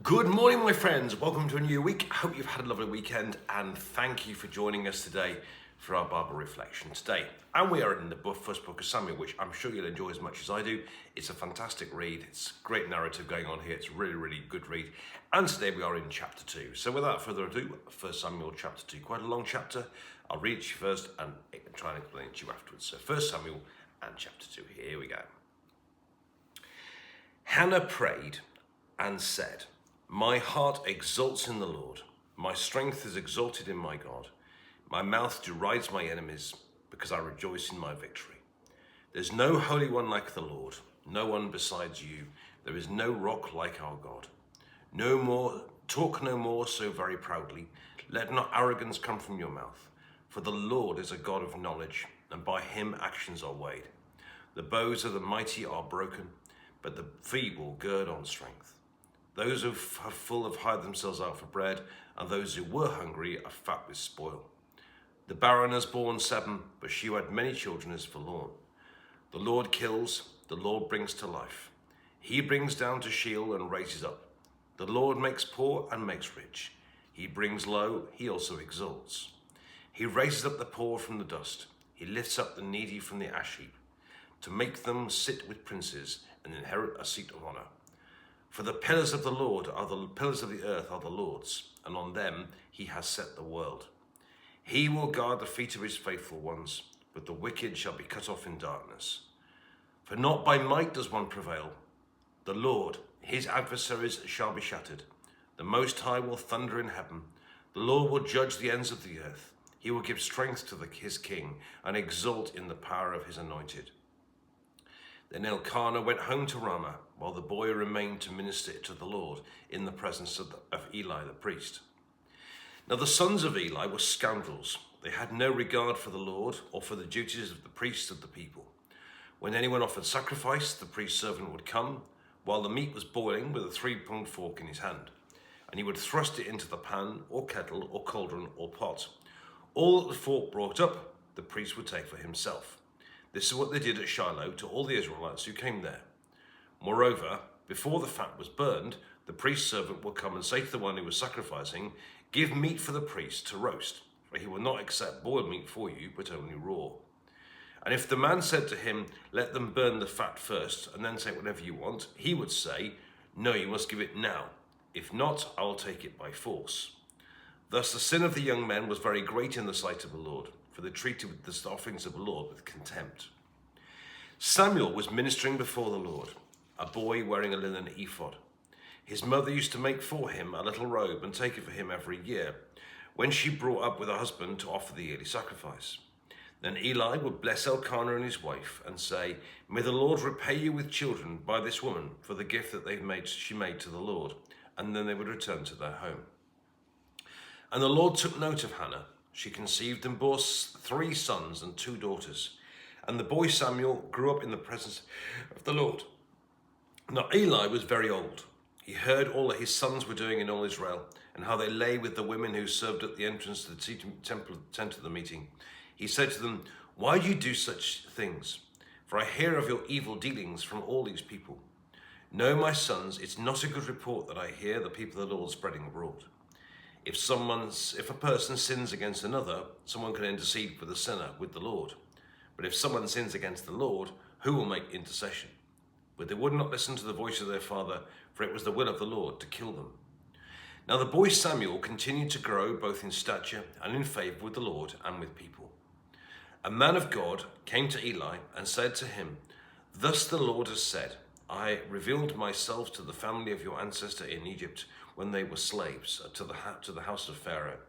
Good morning, my friends. Welcome to a new week. I hope you've had a lovely weekend, and thank you for joining us today for our Bible reflection today. And we are in the first book of Samuel, which I'm sure you'll enjoy as much as I do. It's a fantastic read. It's a great narrative going on here. It's a really, really good read. And today we are in chapter 2. So without further ado, 1 Samuel chapter 2. Quite a long chapter. I'll read it to you first and try and explain it to you afterwards. So 1 Samuel and chapter 2. Here we go. Hannah prayed and said, "My heart exults in the Lord. My strength is exalted in my God. My mouth derides my enemies because I rejoice in my victory. There's no Holy One like the Lord, no one besides you. There is no rock like our God. Talk no more so very proudly. Let not arrogance come from your mouth. For the Lord is a God of knowledge, and by him actions are weighed. The bows of the mighty are broken, but the feeble gird on strength. Those who are full have hired themselves out for bread, and those who were hungry are fat with spoil. The barren has borne 7, but she who had many children is forlorn. The Lord kills, the Lord brings to life. He brings down to Sheol and raises up. The Lord makes poor and makes rich. He brings low, he also exalts. He raises up the poor from the dust. He lifts up the needy from the ash heap, to make them sit with princes and inherit a seat of honor. For the pillars of the Lord are the pillars of the earth are the Lord's, and on them he has set the world. He will guard the feet of his faithful ones, but the wicked shall be cut off in darkness. For not by might does one prevail. The Lord, his adversaries shall be shattered. The Most High will thunder in heaven. The Lord will judge the ends of the earth. He will give strength to his king and exult in the power of his anointed. Then Elkanah went home to Ramah, while the boy remained to minister to the Lord in the presence of Eli the priest. Now the sons of Eli were scoundrels. They had no regard for the Lord or for the duties of the priests of the people. When anyone offered sacrifice, the priest's servant would come, while the meat was boiling with a 3-pronged fork in his hand, and he would thrust it into the pan or kettle or cauldron or pot. All that the fork brought up, the priest would take for himself. This is what they did at Shiloh to all the Israelites who came there. Moreover, before the fat was burned, the priest's servant will come and say to the one who was sacrificing, "Give meat for the priest to roast, for he will not accept boiled meat for you, but only raw." And if the man said to him, "Let them burn the fat first, and then take whatever you want," he would say, "No, you must give it now. If not, I will take it by force." Thus the sin of the young men was very great in the sight of the Lord, for they treated the offerings of the Lord with contempt. Samuel was ministering before the Lord, a boy wearing a linen ephod. His mother used to make for him a little robe and take it for him every year, when she brought up with her husband to offer the yearly sacrifice. Then Eli would bless Elkanah and his wife and say, "May the Lord repay you with children by this woman for the gift that she made to the Lord," and then they would return to their home. And the Lord took note of Hannah. She conceived and bore 3 sons and 2 daughters. And the boy Samuel grew up in the presence of the Lord. Now Eli was very old. He heard all that his sons were doing in all Israel, and how they lay with the women who served at the entrance to the tent of the meeting. He said to them, "Why do you do such things? For I hear of your evil dealings from all these people. No, my sons, it's not a good report that I hear the people of the Lord spreading abroad. If a person sins against another, someone can intercede for the sinner with the Lord. But if someone sins against the Lord, who will make intercession?" But they would not listen to the voice of their father, for it was the will of the Lord to kill them. Now the boy Samuel continued to grow both in stature and in favor with the Lord and with people. A man of God came to Eli and said to him, "Thus the Lord has said, I revealed myself to the family of your ancestor in Egypt when they were slaves to the house of Pharaoh.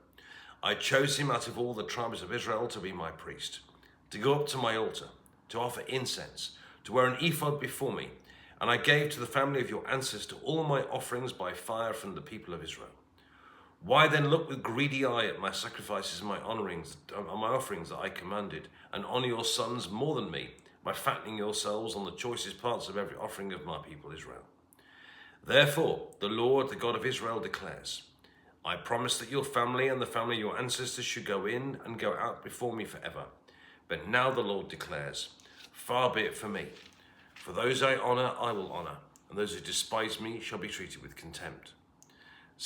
I chose him out of all the tribes of Israel to be my priest, to go up to my altar, to offer incense, to wear an ephod before me, and I gave to the family of your ancestor all my offerings by fire from the people of Israel. Why then look with greedy eye at my sacrifices and my offerings that I commanded, and honor your sons more than me, by fattening yourselves on the choicest parts of every offering of my people Israel? Therefore, the Lord, the God of Israel, declares, I promised that your family and the family of your ancestors should go in and go out before me forever. But now the Lord declares, far be it from me. For those I honor, I will honor, and those who despise me shall be treated with contempt.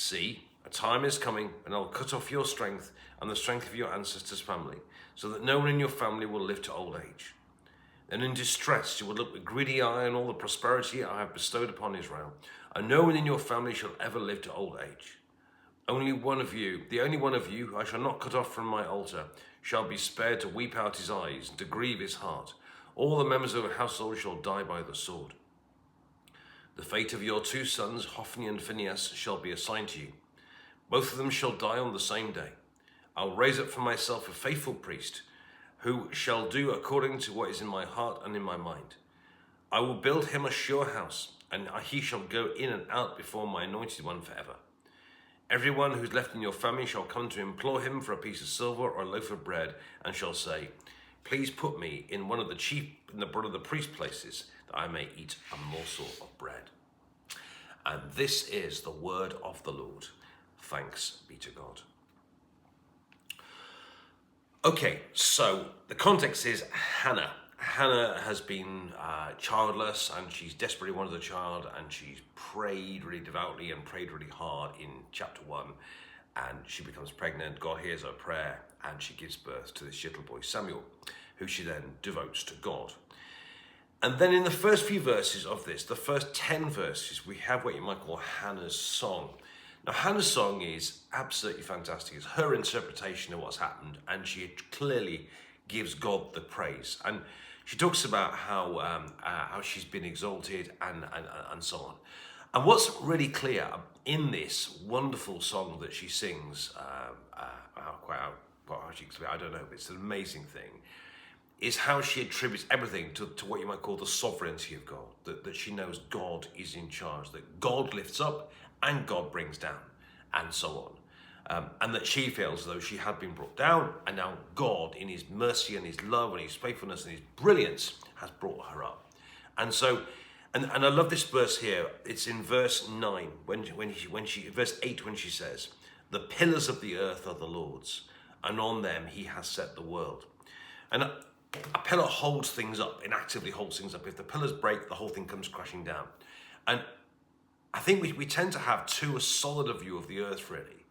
See, a time is coming, and I'll cut off your strength and the strength of your ancestors' family, so that no one in your family will live to old age. Then in distress you will look with greedy eye on all the prosperity I have bestowed upon Israel, and no one in your family shall ever live to old age. Only one of you, the only one of you I shall not cut off from my altar, shall be spared to weep out his eyes and to grieve his heart. All the members of a household shall die by the sword. The fate of your 2 sons, Hophni and Phinehas, shall be assigned to you. Both of them shall die on the same day. I'll raise up for myself a faithful priest, who shall do according to what is in my heart and in my mind. I will build him a sure house, and he shall go in and out before my anointed one forever. Everyone who's left in your family shall come to implore him for a piece of silver or a loaf of bread, and shall say, please put me in one of the priest places, that I may eat a morsel of bread. And this is the word of the Lord. Thanks be to God. Okay, so the context is Hannah. Hannah has been childless, and she's desperately wanted a child, and she's prayed really devoutly and prayed really hard in chapter 1, and she becomes pregnant. God hears her prayer, and she gives birth to this little boy Samuel, who she then devotes to God. And then in the first few verses of this, the first 10 verses, we have what you might call Hannah's song. Now, Hannah's song is absolutely fantastic. It's her interpretation of what's happened, and she clearly gives God the praise. And she talks about how she's been exalted and so on. And what's really clear in this wonderful song that she sings, I don't know, but it's an amazing thing, is how she attributes everything to what you might call the sovereignty of God, that she knows God is in charge, that God lifts up and God brings down, and so on. And that she feels as though she had been brought down, and now God, in his mercy and his love and his faithfulness and his brilliance, has brought her up. And so, and I love this verse here. It's in verse 9, verse 8, when she says, the pillars of the earth are the Lord's, and on them he has set the world. And a pillar holds things up, it actively holds things up. If the pillars break, the whole thing comes crashing down. And I think we tend to have too solid a view of the earth, really.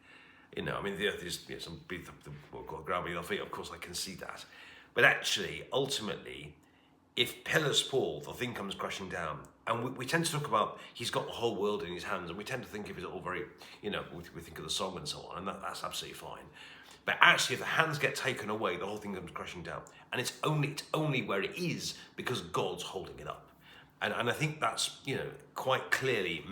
You know, I mean, the earth is some ground beneath our feet, of course I can see that. But actually, ultimately, if pillars fall, the thing comes crashing down. And we tend to talk about he's got the whole world in his hands, and we tend to think of it all very, you know, we think of the song and so on, and that's absolutely fine. But actually, if the hands get taken away, the whole thing comes crashing down. And it's only where it is because God's holding it up. And I think that's, you know, quite clearly,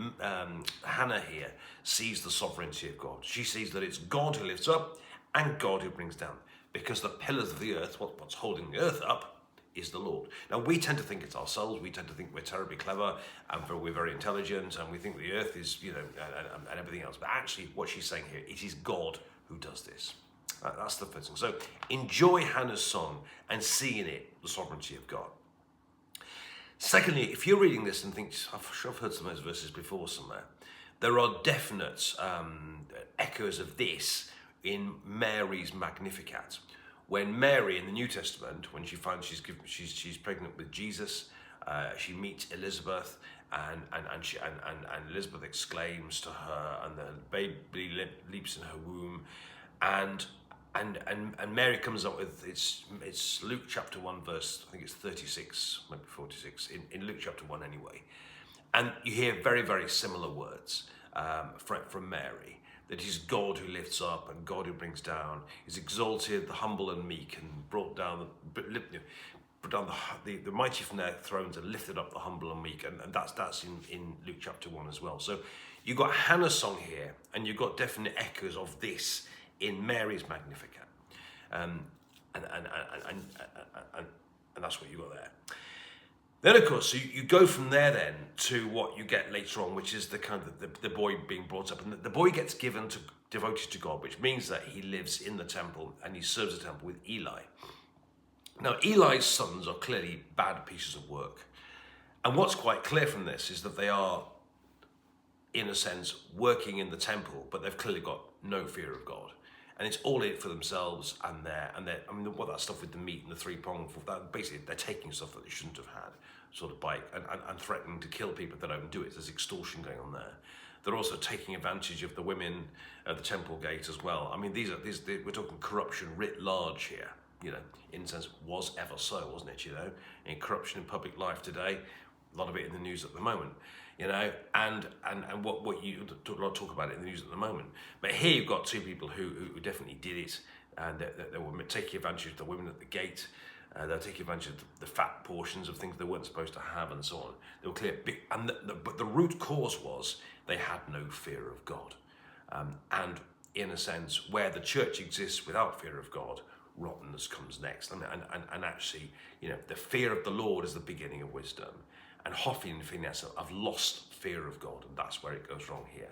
Hannah here sees the sovereignty of God. She sees that it's God who lifts up and God who brings down. Because the pillars of the earth, what's holding the earth up, is the Lord. Now, we tend to think it's ourselves. We tend to think we're terribly clever and we're very intelligent, and we think the earth is, you know, and everything else. But actually, what she's saying here, it is God who does this. That's the first thing. So enjoy Hannah's song and see in it the sovereignty of God. Secondly, if you're reading this and think, I'm sure I've heard some of those verses before somewhere, there are definite echoes of this in Mary's Magnificat. When Mary in the New Testament, when she finds she's pregnant with Jesus, she meets Elizabeth, and Elizabeth exclaims to her, and the baby leaps in her womb, and Mary comes up with, it's Luke chapter 1 verse, I think it's 36, maybe 46, in Luke chapter 1 anyway. And you hear very, very similar words from Mary, that he's God who lifts up and God who brings down. He's exalted the humble and meek, and brought down the mighty from their thrones and lifted up the humble and meek. And that's in Luke chapter 1 as well. So you've got Hannah's song here, and you've got definite echoes of this in Mary's Magnificat, and that's what you got there. Then, of course, so you go from there then to what you get later on, which is the kind of the boy being brought up, and the boy gets devoted to God, which means that he lives in the temple and he serves the temple with Eli. Now, Eli's sons are clearly bad pieces of work, and what's quite clear from this is that they are, in a sense, working in the temple, but they've clearly got no fear of God. And it's all in it for themselves, and they're, I mean, what that stuff with the meat and the 3-pronged, that basically they're taking stuff that they shouldn't have had, sort of by, and threatening to kill people if they don't do it. There's extortion going on there. They're also taking advantage of the women at the temple gate as well. I mean, we're talking corruption writ large here. You know, in a sense, was ever so, wasn't it? You know, in corruption in public life today, a lot of it in the news at the moment. You know, and what you talk about it in the news at the moment. But here you've got two people who definitely did it, and they were taking advantage of the women at the gate. They're taking advantage of the fat portions of things they weren't supposed to have, and so on. They were clear, but the root cause was they had no fear of God, and in a sense, where the church exists without fear of God, rottenness comes next. And actually, you know, the fear of the Lord is the beginning of wisdom. And Hophni and Phinehas have lost fear of God, and that's where it goes wrong here.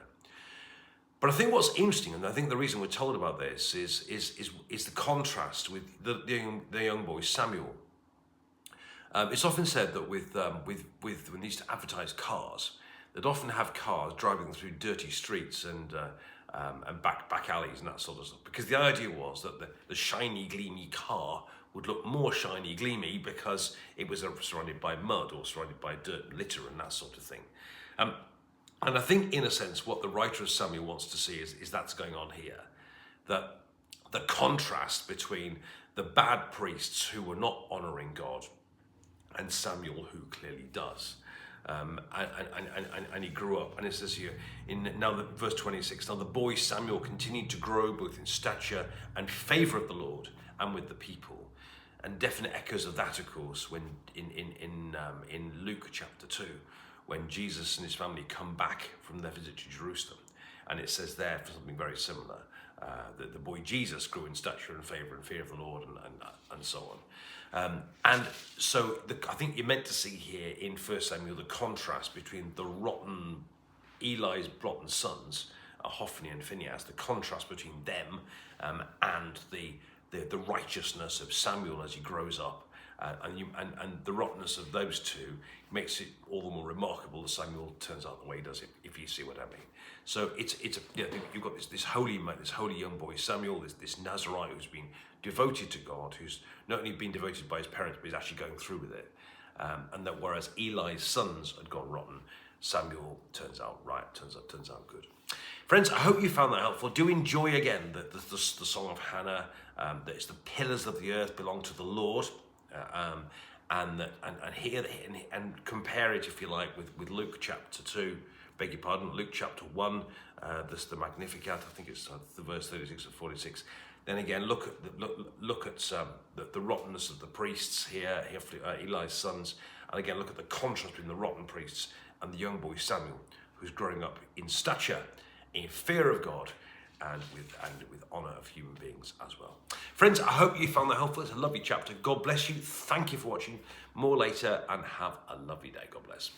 But I think what's interesting, and I think the reason we're told about this is the contrast with the young boy Samuel. It's often said that with when they used to advertise cars, they'd often have cars driving through dirty streets and back alleys and that sort of stuff, because the idea was that the shiny, gleamy car would look more shiny, gleamy because it was surrounded by mud or surrounded by dirt and litter and that sort of thing. And I think, in a sense, what the writer of Samuel wants to see is that's going on here. That the contrast between the bad priests who were not honouring God and Samuel, who clearly does. And he grew up. And it says here, verse 26, now the boy Samuel continued to grow both in stature and favour of the Lord and with the people. And definite echoes of that, of course, when in Luke chapter 2, when Jesus and his family come back from their visit to Jerusalem. And it says there for something very similar, that the boy Jesus grew in stature and favour and fear of the Lord and so on. And so I think you're meant to see here in 1 Samuel the contrast between Eli's rotten sons, Hophni and Phinehas, the contrast between them and the righteousness of Samuel as he grows up, and the rottenness of those two makes it all the more remarkable that Samuel turns out the way he does, if you see what I mean. So you've got this holy young boy Samuel, this Nazarite who's been devoted to God, who's not only been devoted by his parents, but he's actually going through with it. And that whereas Eli's sons had gone rotten, Samuel turns out right, turns out good. Friends, I hope you found that helpful. Do enjoy again the Song of Hannah. That it's the pillars of the earth belong to the Lord, and compare it, if you like, with Luke chapter 2. Beg your pardon, Luke chapter 1. This the Magnificat. I think it's the verse 36 and 46. Then again, look at the rottenness of the priests here, Eli's sons, and again look at the contrast between the rotten priests and the young boy Samuel, who's growing up in stature, in fear of God, and with honour of human beings as well. Friends, I hope you found that helpful. It's a lovely chapter. God bless you. Thank you for watching. More later, and have a lovely day. God bless.